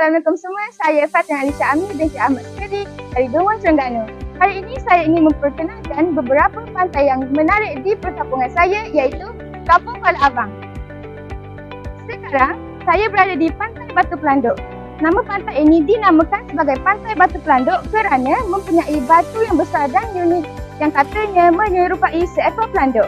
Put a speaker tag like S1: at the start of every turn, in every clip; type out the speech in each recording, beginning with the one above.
S1: Assalamualaikum semua, saya Fatin Alisha Amir binti Ahmad Sekedi dari Dungun Terengganu. Hari ini saya ingin memperkenalkan beberapa pantai yang menarik di perkampungan saya iaitu Kampung Kuala Abang. Sekarang, saya berada di Pantai Batu Pelanduk. Nama pantai ini dinamakan sebagai Pantai Batu Pelanduk kerana mempunyai batu yang besar dan unik yang katanya menyerupai seekor pelanduk.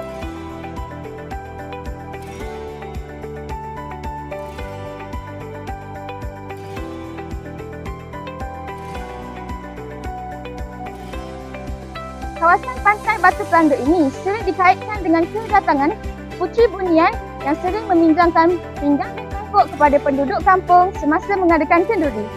S1: Kawasan Pantai Batu Pelanduk ini sering dikaitkan dengan kedatangan Puteri Bunian yang sering meminjamkan pinggan dan mangkuk kepada penduduk kampung semasa mengadakan kenduri.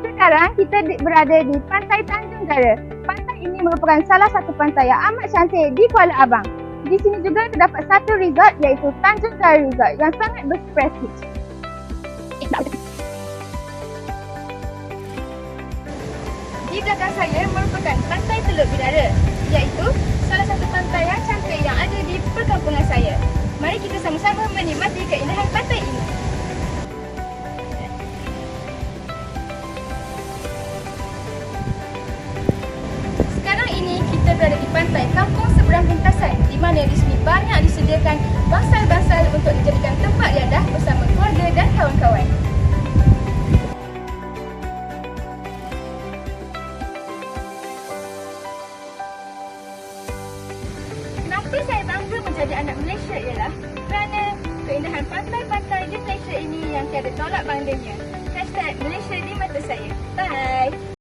S1: Sekarang kita berada di Pantai Tanjung Gara. Pantai ini merupakan salah satu pantai yang amat cantik di Kuala Abang. Di sini juga terdapat satu resort iaitu Tanjung Gara Resort yang sangat berprestij. Di belakang saya merupakan Pantai Teluk Bidara iaitu salah satu pantai yang cantik yang ada di perkampungan saya. Mari kita sama-sama menikmati keindahan pantai ini. Sekarang ini kita berada di pantai Kampung Seberang Lintasan di mana di sini banyak disediakan bangsal-bangsal untuk dijadikan tempat iadah bersama keluarga dan kawan-kawan. Kenapa saya bangga menjadi anak Malaysia ialah kerana keindahan pantai-pantai di Malaysia ini yang tiada tolak bandingnya. #Malaysia di mata saya. Bye!